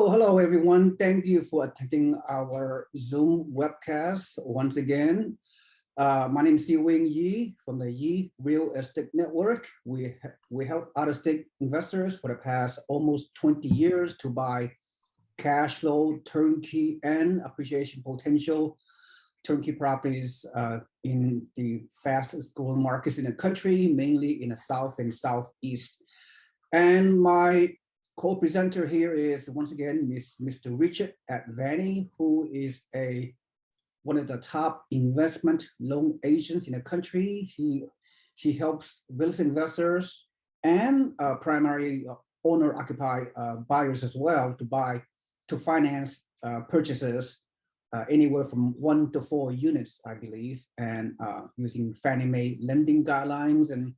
Hello everyone. Thank you for attending our Zoom webcast once again. My name is Seewing Yee from the Yee Real Estate Network. We help out-of-state investors for the past almost 20 years to buy cash flow, turnkey, and appreciation potential turnkey properties in the fastest growing markets in the country, mainly in the South and Southeast. And my co-presenter here is once again Mr. Richard.advani, who is one of the top investment loan agents in the country. He helps real estate investors and primary owner-occupied buyers as well to finance purchases anywhere from 1 to 4 units, I believe, and using Fannie Mae lending guidelines. And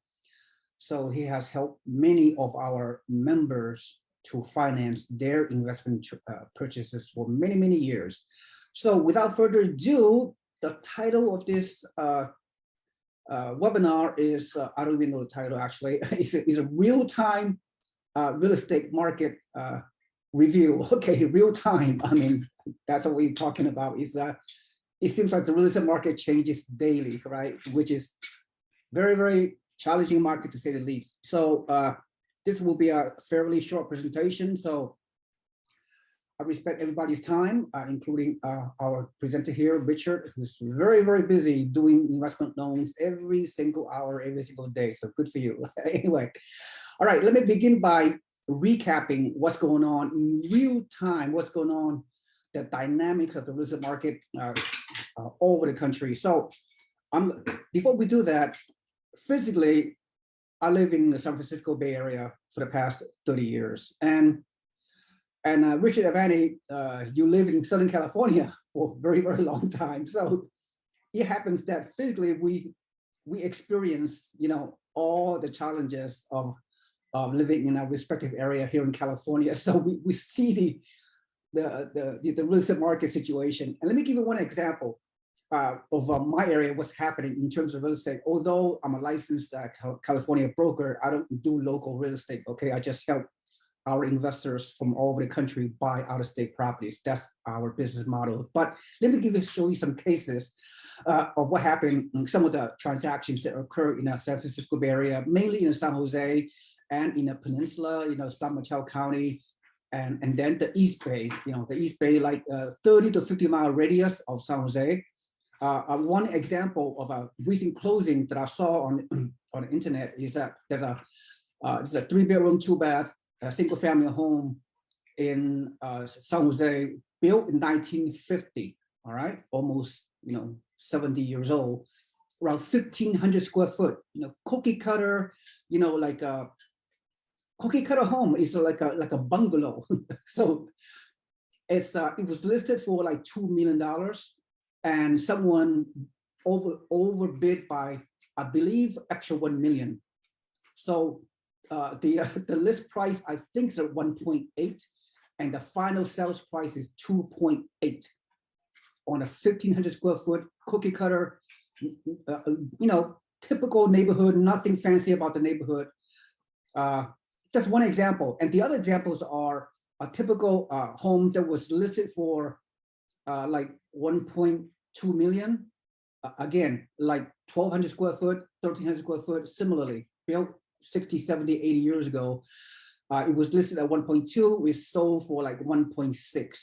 so he has helped many of our members to finance their investment purchases for many, many years. So without further ado, the title of this webinar is, I don't even know the title actually, it's a real-time real estate market review. Okay, real time. I mean, that's what we're talking about. It seems like the real estate market changes daily, right? Which is very, very challenging market to say the least. So this will be a fairly short presentation. So I respect everybody's time, including our presenter here, Richard, who's very, very busy doing investment loans every single hour, every single day. So good for you. Anyway, all right, let me begin by recapping what's going on in real time, what's going on, the dynamics of the real estate market all over the country. So before we do that, physically, I live in the San Francisco Bay Area for the past 30 years. And Richard.advani, you live in Southern California for a very, very long time. So it happens that physically we experience, all the challenges of living in our respective area here in California. So we see the real estate market situation. And let me give you one example of my area, what's happening in terms of real estate. Although I'm a licensed California broker, I don't do local real estate, okay? I just help our investors from all over the country buy out-of-state properties. That's our business model. But let me show you some cases of what happened in some of the transactions that occur in the San Francisco Bay Area, mainly in San Jose and in the peninsula, San Mateo County, and then the East Bay, the East Bay, like 30 to 50 mile radius of San Jose. One example of a recent closing that I saw on the internet is that there's a 3-bedroom, 2-bath, single-family home in San Jose, built in 1950. All right, almost 70 years old, around 1,500 square foot. Cookie cutter, like a cookie cutter home is like a bungalow. So it was listed for like $2 million. And someone overbid by, I believe, actual 1 million. So the list price, I think, is at 1.8, and the final sales price is 2.8 on a 1,500 square foot cookie cutter, typical neighborhood, nothing fancy about the neighborhood. Just one example. And the other examples are a typical home that was listed for like 1.2 million. Again, like 1,200 square foot, 1,300 square foot, similarly built 60, 70, 80 years ago. It was listed at 1.2, we sold for like 1.6,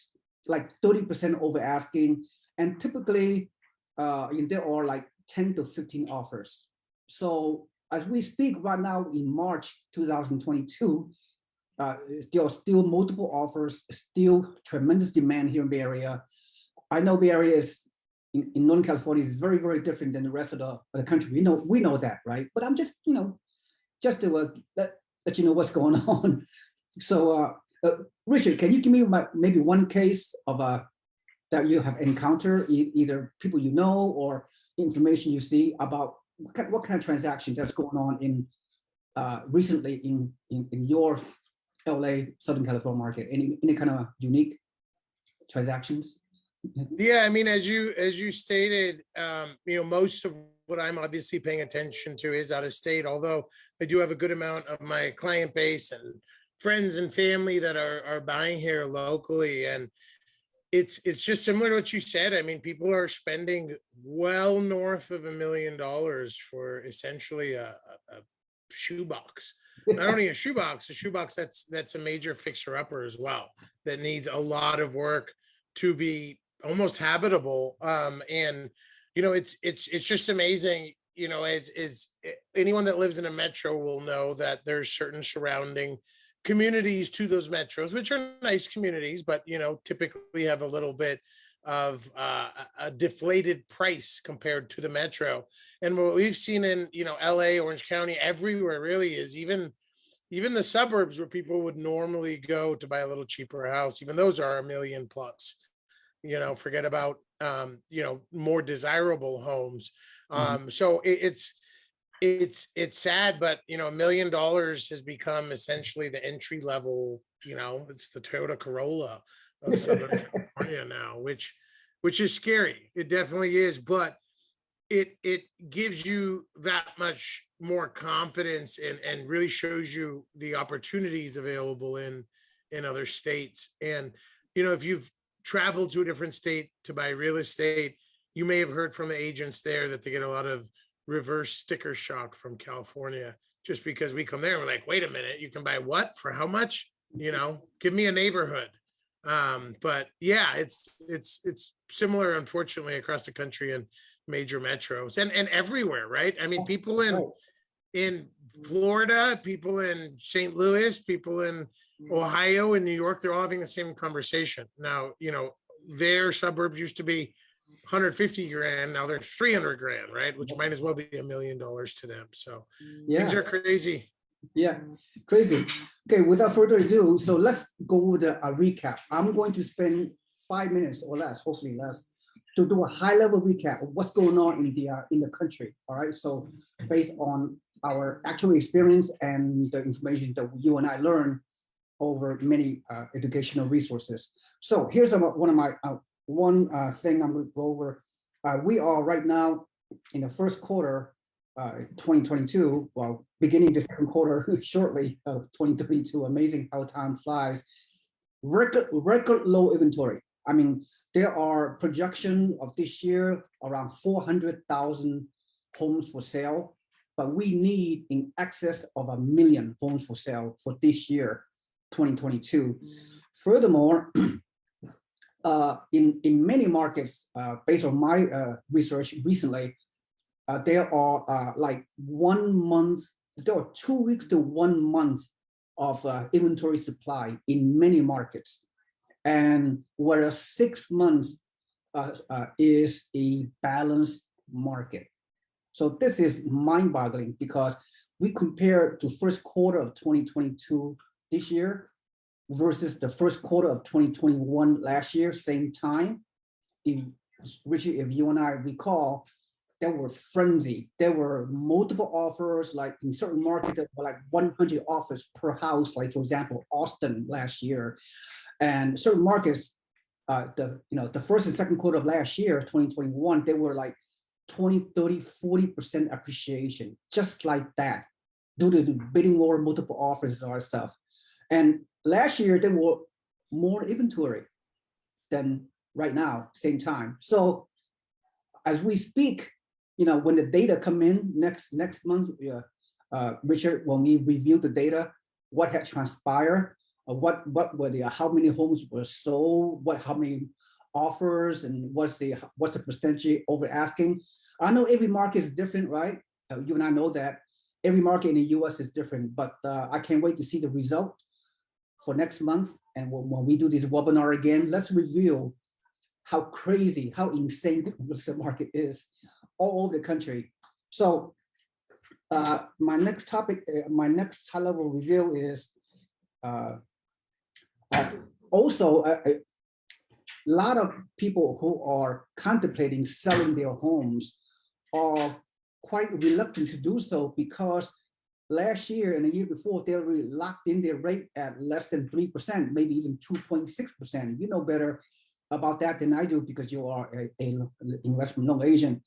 like 30% over asking. And typically there are like 10 to 15 offers. So as we speak right now in March 2022, there are still multiple offers, still tremendous demand here in Bay Area. I know Bay Area is in Northern California is very, very different than the rest of the country. We know that, right? But I'm just, just to let you know what's going on. So, Richard, can you give me maybe one case of that you have encountered, either people you know or information you see about what kind of transaction that's going on in recently in your LA Southern California market? Any kind of unique transactions? Yeah, I mean, as you stated, most of what I'm obviously paying attention to is out of state, although I do have a good amount of my client base and friends and family that are buying here locally, and it's just similar to what you said. I mean, people are spending well north of $1 million for essentially a shoebox. Not only a shoebox that's a major fixer-upper as well, that needs a lot of work to be almost habitable. And it's just amazing. Anyone that lives in a metro will know that there's certain surrounding communities to those metros, which are nice communities, but typically have a little bit of a deflated price compared to the metro. And what we've seen in LA, Orange County, everywhere really, is even the suburbs where people would normally go to buy a little cheaper house, even those are $1 million plus. Forget about more desirable homes. So it's sad, but $1 million has become essentially the entry level. It's the Toyota Corolla of Southern California now, which is scary. It definitely is, but it gives you that much more confidence and really shows you the opportunities available in other states. And if you've traveled to a different state to buy real estate, you may have heard from the agents there that they get a lot of reverse sticker shock from California, just because we come there and we're like, wait a minute, you can buy what for how much? Give me a neighborhood. But yeah, it's similar, unfortunately, across the country and major metros and everywhere, right? I mean, people in Florida, people in St. Louis, people in Ohio and New York, they're all having the same conversation. Now, their suburbs used to be 150 grand, now they're 300 grand, right? Which might as well be $1 million to them. So things are crazy. Yeah, crazy. Okay, without further ado, so let's go over a recap. I'm going to spend 5 minutes or less, hopefully less, to do a high-level recap of what's going on in the country. All right, so based on our actual experience and the information that you and I learned over many educational resources. So here's one of my thing I'm going to go over. We are right now in the first quarter 2022, well, beginning the second quarter shortly of 2022. Amazing how time flies. Record low inventory. I mean, there are projection of this year around 400,000 homes for sale, but we need in excess of 1 million homes for sale for this year, 2022. Furthermore, in many markets, based on my research recently, there are like 1 month, there are 2 weeks to 1 month of inventory supply in many markets. And whereas 6 months is a balanced market. So this is mind-boggling because we compare to first quarter of 2022 this year versus the first quarter of 2021 last year, same time. Richard, if you and I recall, there were frenzy. There were multiple offers, like in certain markets that were like 100 offers per house, like for example, Austin last year. And certain markets, the first and second quarter of last year, 2021, they were like 20, 30, 40% appreciation, just like that, due to the bidding war, multiple offers, and all that stuff. And last year, there were more inventory than right now, same time. So as we speak, when the data come in next month, Richard, when we review the data, what had transpired, what were how many homes were sold, how many offers, and what's the percentage over asking. I know every market is different, right? You and I know that every market in the U.S. is different, but I can't wait to see the result for next month. And when we do this webinar again, let's review how crazy, how insane the market is all over the country. So my next topic, my next high-level review is also a lot of people who are contemplating selling their homes are quite reluctant to do so because last year and the year before, they were locked in their rate at less than 3%, maybe even 2.6%. You know better about that than I do because you are an investment loan agent.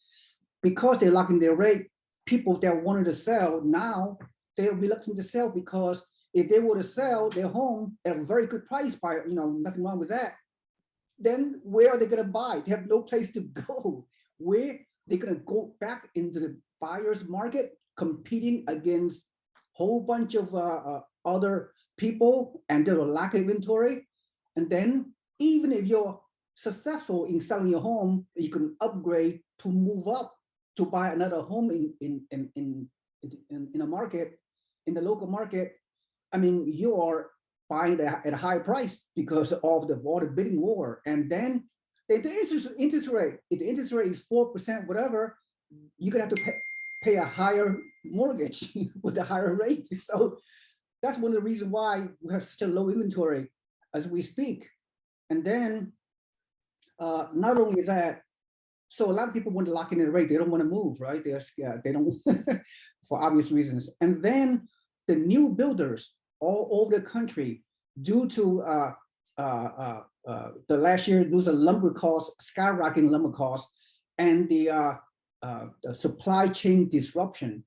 Because they're locking their rate, people that wanted to sell now, they're reluctant to sell because if they were to sell their home at a very good price by, nothing wrong with that, then where are they going to buy? They have no place to go. Where they're going to go back into the buyer's market, competing against a whole bunch of other people, and there's a lack of inventory. And then even if you're successful in selling your home, you can upgrade to move up to buy another home in a market, in the local market. I mean, you're buying at a high price because of all the bidding war. And then the interest rate, if the interest rate is 4%, whatever, you're gonna have to pay a higher mortgage with a higher rate. So that's one of the reasons why we have such a low inventory as we speak. And then not only that, so a lot of people want to lock in the rate. They don't want to move, right? They're scared. They don't, for obvious reasons. And then the new builders all over the country, due to the last year, due to lumber costs, skyrocketing lumber costs, and the supply chain disruption,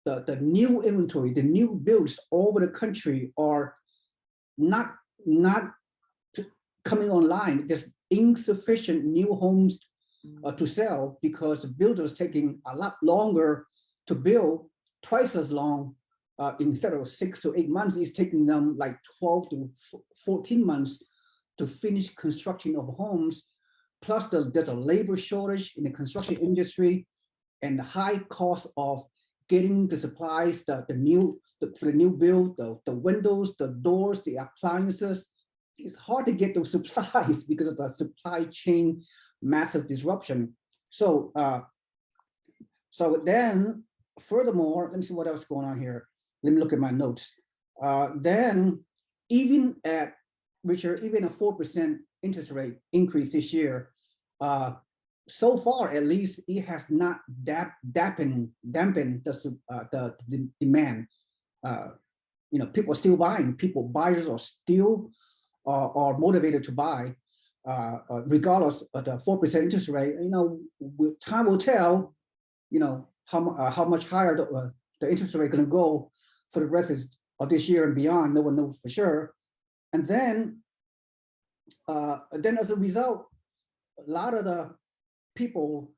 the new inventory, the new builds all over the country are not coming online. There's insufficient new homes to sell because the builders taking a lot longer to build, twice as long. Instead of 6 to 8 months, it's taking them like 12 to 14 months to finish construction of homes. Plus, there's a labor shortage in the construction industry, and the high cost of getting the supplies, for the new build, the windows, the doors, the appliances. It's hard to get those supplies because of the supply chain massive disruption. So, then, furthermore, let me see what else is going on here. Let me look at my notes. Then, even at Richard, even a 4% interest rate increase this year, so far at least it has not dampened the demand. People are still buying. Buyers are still are motivated to buy, regardless of the 4% interest rate. Time will tell. How much higher the interest rate going to go for the rest of this year and beyond. No one knows for sure. And then as a result, a lot of the people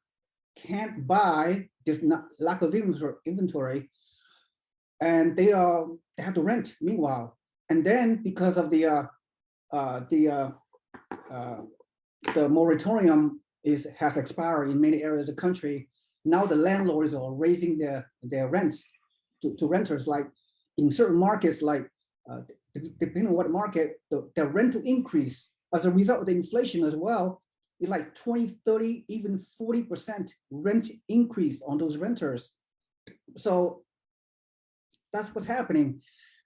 can't buy. There's not lack of inventory, and they have to rent. Meanwhile, and then because of the moratorium has expired in many areas of the country, now the landlords are raising their rents to renters. Like in certain markets, like depending on what market, the rental increase as a result of the inflation as well is like 20, 30, even 40% rent increase on those renters. So that's what's happening.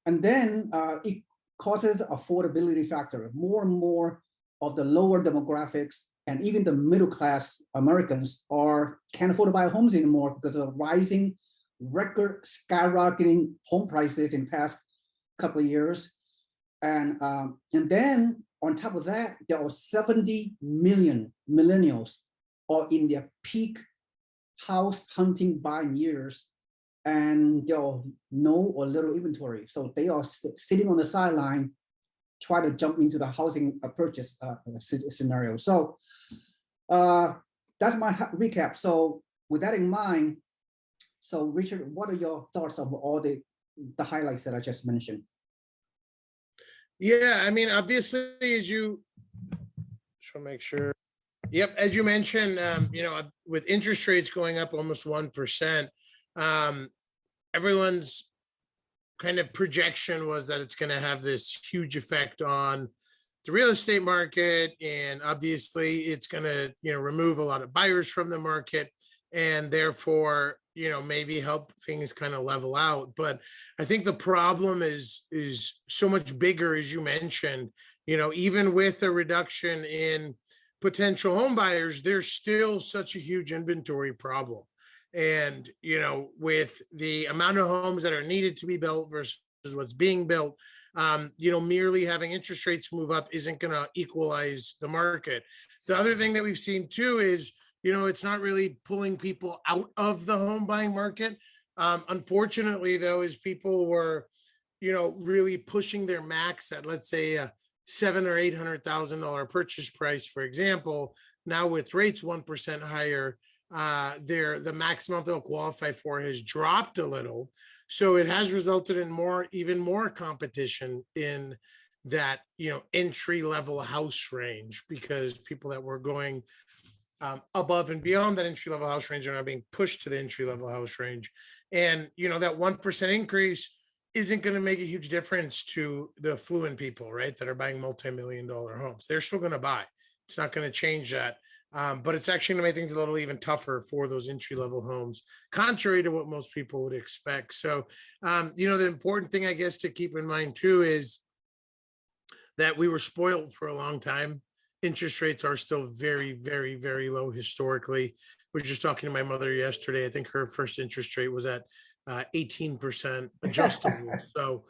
And then it causes affordability factor. More and more of the lower demographics and even the middle class Americans can't afford to buy homes anymore because of rising, record skyrocketing home prices in the past couple of years. And then on top of that, there are 70 million millennials are in their peak house hunting buying years, and there are no or little inventory. So they are sitting on the sideline, try to jump into the housing purchase scenario. So that's my recap. So with that in mind, so Richard, what are your thoughts of all the highlights that I just mentioned? Yeah, I mean, obviously, just want to make sure. Yep, as you mentioned, with interest rates going up almost 1%, everyone's kind of projection was that it's going to have this huge effect on the real estate market, and obviously, it's going to remove a lot of buyers from the market, and therefore, maybe help things kind of level out. But I think the problem is so much bigger, as you mentioned. Even with a reduction in potential home buyers, there's still such a huge inventory problem. And, with the amount of homes that are needed to be built versus what's being built, merely having interest rates move up isn't going to equalize the market. The other thing that we've seen too is, it's not really pulling people out of the home buying market. Unfortunately, though, is people were really pushing their max at, let's say, a $700,000 or $800,000 purchase price, for example. Now with rates 1% higher, the maximum they'll qualify for has dropped a little. So it has resulted in even more competition in that, entry level house range, because people that were going above and beyond that entry level house range are now being pushed to the entry level house range. And, that 1% increase isn't going to make a huge difference to the affluent people, right, that are buying multi-million-dollar homes. They're still going to buy. It's not going to change that. But it's actually going to make things a little even tougher for those entry-level homes, contrary to what most people would expect. So, the important thing, I guess, to keep in mind too is that we were spoiled for a long time. Interest rates are still very, very, very low historically. We were just talking to my mother yesterday. I think her first interest rate was at 18% adjustable. So,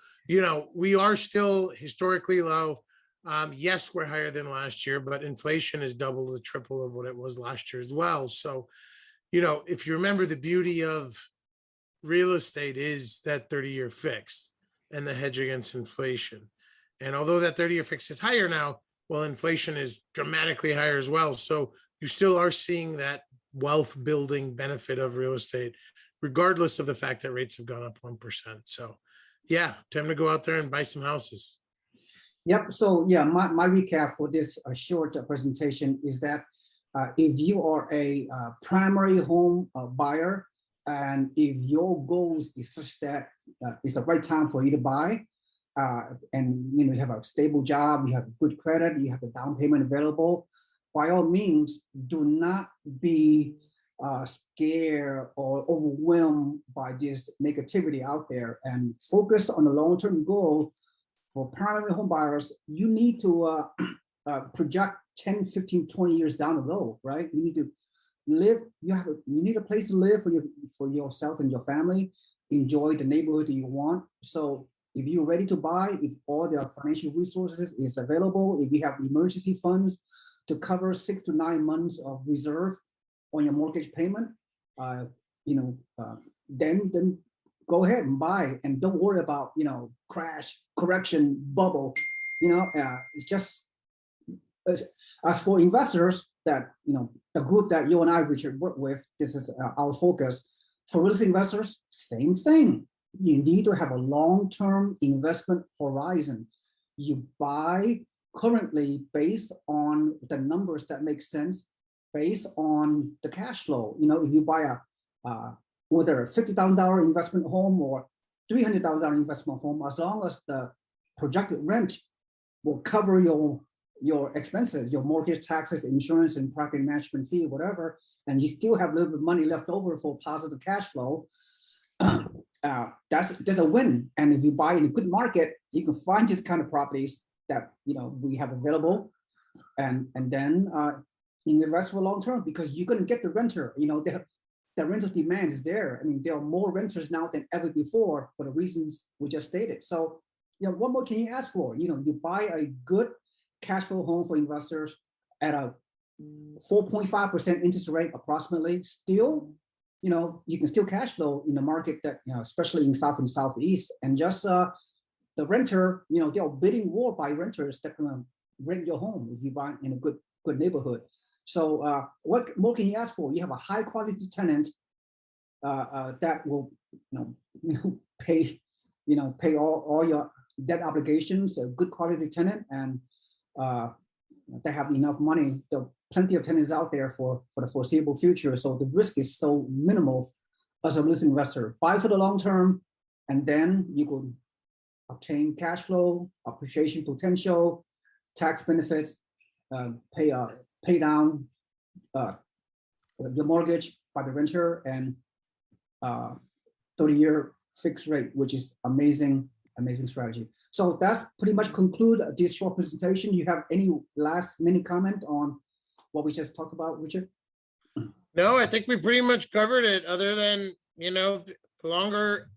we are still historically low. Yes, we're higher than last year, but inflation is double to triple of what it was last year as well. So, if you remember, the beauty of real estate is that 30-year fix and the hedge against inflation. And although that 30-year fix is higher now, well, inflation is dramatically higher as well. So you still are seeing that wealth building benefit of real estate, regardless of the fact that rates have gone up 1%. So yeah, time to go out there and buy some houses. Yep. So yeah, my recap for this short presentation is that if you are a primary home buyer, and if your goals is such that it's the right time for you to buy, and you have a stable job, you have good credit, you have the down payment available, by all means, do not be scared or overwhelmed by this negativity out there, and focus on the long-term goal. For primary home buyers, you need to project 10, 15, 20 years down the road, right? You need to live, you need a place to live for yourself and your family, enjoy the neighborhood that you want. So if you're ready to buy, if all the financial resources is available, if you have emergency funds to cover 6 to 9 months of reserve on your mortgage payment, then go ahead and buy, and don't worry about crash, correction, bubble. It's just as for investors that the group that you and I, Richard, work with. This is our focus. For real estate investors, same thing. You need to have a long-term investment horizon. You buy currently based on the numbers that make sense, based on the cash flow. If you buy whether a $50,000 investment home or $300,000 investment home, as long as the projected rent will cover your expenses, your mortgage, taxes, insurance, and property management fee, whatever, and you still have a little bit of money left over for positive cash flow, there's a win. And if you buy in a good market, you can find this kind of properties that we have available, and then invest for long term, because you're going to get the renter. The rental demand is there. I mean, there are more renters now than ever before for the reasons we just stated. So, what more can you ask for? You buy a good cash flow home for investors at a 4.5% interest rate approximately. Still, you can still cash flow in the market that, especially in South and Southeast, and just the renter, there are bidding war by renters that can rent your home if you buy in a good neighborhood. So what more can you ask for? You have a high quality tenant that will pay all your debt obligations, a good quality tenant, and they have enough money. There are plenty of tenants out there for the foreseeable future. So the risk is so minimal as a real estate investor. Buy for the long term, and then you could obtain cash flow, appreciation potential, tax benefits, pay down your mortgage by the renter, and 30-year fixed rate, which is amazing strategy. So that's pretty much conclude this short presentation. You have any last minute comment on what we just talked about, Richard? No, I think we pretty much covered it, other than, the longer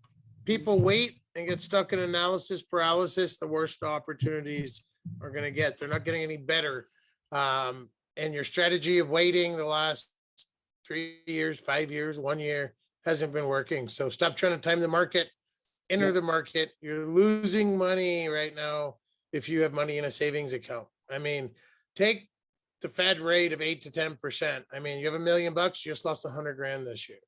people wait and get stuck in analysis paralysis, the worse the opportunities are going to get. They're not getting any better. And your strategy of waiting the last 3 years, 5 years, 1 year hasn't been working. So stop trying to time the market. enter Yeah. the market. You're losing money right now if you have money in a savings account. I mean, take the Fed rate of 8 to 10%. I mean, you have $1 million, you just lost 100 grand this year.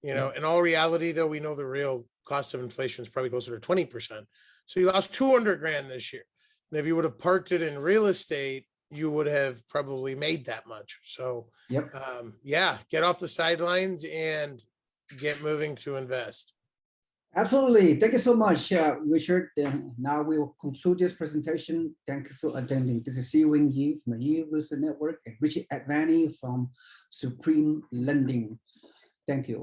You know, in all reality, though, we know the real cost of inflation is probably closer to 20%. So you lost 200 grand this year. And if you would have parked it in real estate, you would have probably made that much. So, Yep. yeah, get off the sidelines and get moving to invest. Absolutely. Thank you so much, Richard. Now we will conclude this presentation. Thank you for attending. This is Seewing Yee from the Yee Wilson Network and Richard.advani from Supreme Lending. Thank you.